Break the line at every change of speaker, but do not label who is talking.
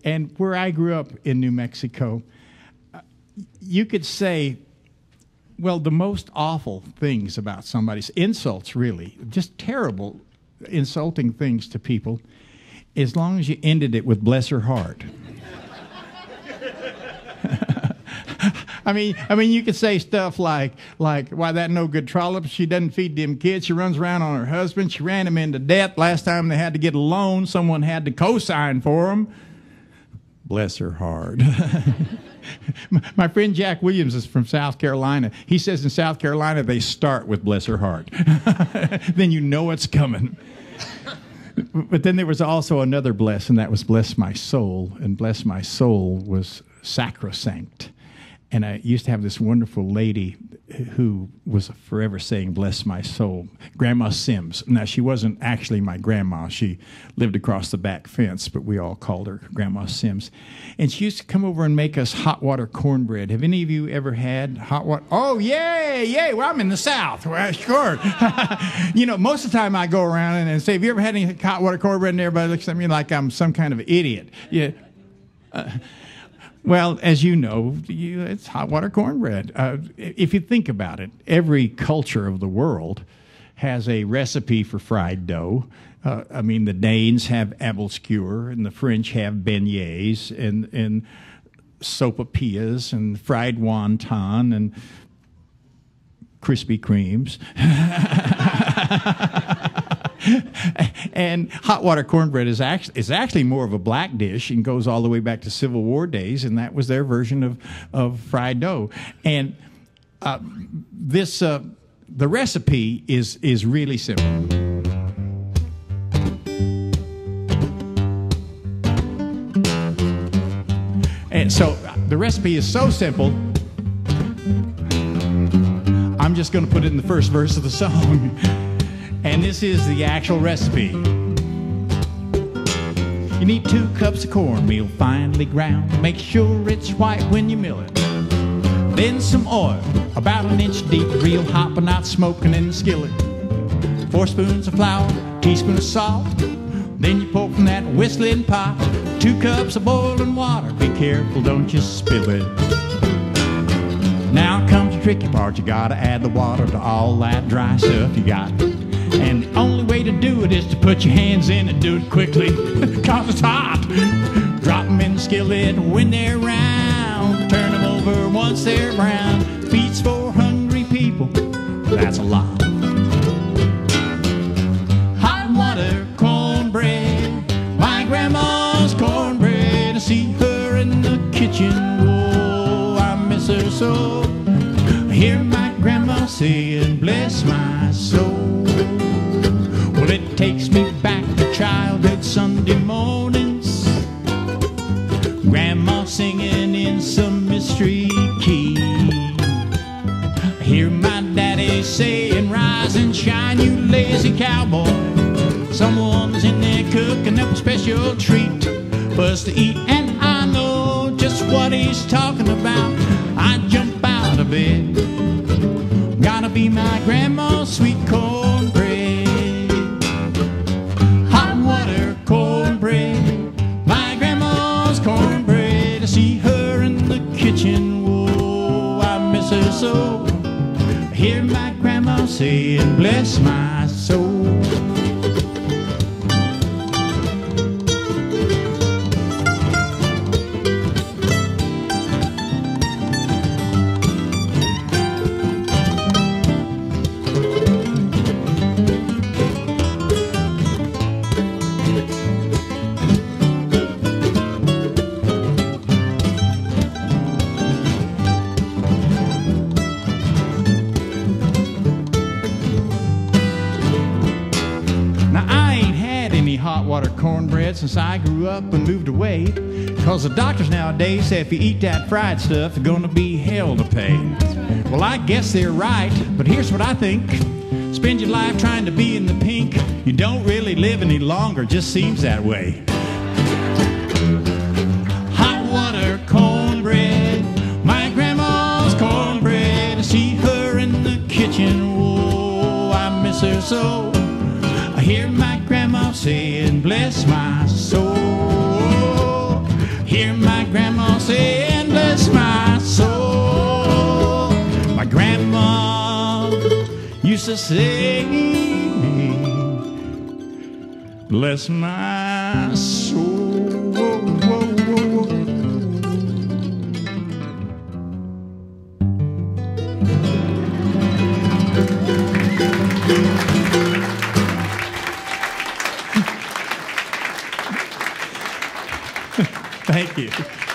And where I grew up in New Mexico, you could say, well, the most awful things about somebody's insults, really, just terrible, insulting things to people, as long as you ended it with bless her heart. I mean, you could say stuff like, why that no good trollop? She doesn't feed them kids. She runs around on her husband. She ran him into debt. Last time they had to get a loan, someone had to co-sign for him. Bless her heart. My friend Jack Williams is from South Carolina. He says in South Carolina they start with bless her heart. Then you know it's coming. But then there was also another bless, and that was bless my soul. And bless my soul was sacrosanct. And I used to have this wonderful lady who was forever saying, bless my soul, Grandma Sims. Now, she wasn't actually my grandma. She lived across the back fence, but we all called her Grandma Sims. And she used to come over and make us hot water cornbread. Have any of you ever had hot water? Oh, yay, yay. Well, I'm in the South. Well, sure. You know, most of the time I go around and say, have you ever had any hot water cornbread? And everybody looks at me like I'm some kind of idiot. Yeah. Well, as you know, it's hot water cornbread. If you think about it, every culture of the world has a recipe for fried dough. I mean, the Danes have abelskeur, and the French have beignets, and sopapillas, and fried wonton, and Krispy Kremes. And hot water cornbread is actually more of a black dish and goes all the way back to Civil War days, and that was their version of fried dough. And the recipe is really simple. And so the recipe is so simple, I'm just going to put it in the first verse of the song. And this is the actual recipe. You need 2 cups of cornmeal finely ground. Make sure it's white when you mill it. Then some oil, about 1 inch deep, real hot but not smoking in the skillet. 4 spoons of flour, teaspoon of salt. Then you pour from that whistling pot 2 cups of boiling water. Be careful, don't you spill it. Now comes the tricky part. You gotta add the water to all that dry stuff you got. And the only way to do it is to put your hands in and do it quickly, cause it's hot. Drop them in the skillet when they're round. Turn them over once they're brown. Feeds 4 hungry people, that's a lot. Hot water cornbread, my grandma's cornbread. I see her in the kitchen, oh, I miss her so. I hear my grandma saying, bless my soul. Well, it takes me back to childhood Sunday mornings. Grandma singing in some mystery key. I hear my daddy saying, rise and shine, you lazy cowboy. Someone's in there cooking up a special treat for us to eat, and I know just what he's talking about. I jump out of bed, gotta be my grandma's sweet cornbread. Hot water cornbread, my grandma's cornbread. I see her in the kitchen, whoa, I miss her so. I hear my grandma saying, bless my soul. Cornbread since I grew up and moved away, cause the doctors nowadays say if you eat that fried stuff you're gonna be hell to pay. Well, I guess they're right, but here's what I think. Spend your life trying to be in the pink, you don't really live any longer, just seems that way. Hot water cornbread, my grandma's cornbread. I see her in the kitchen, oh, I miss her so. I hear my grandma saying, bless my soul. hear my grandma saying, bless my soul. My grandma used to say, bless my soul. Whoa, whoa, whoa, whoa. Thank you.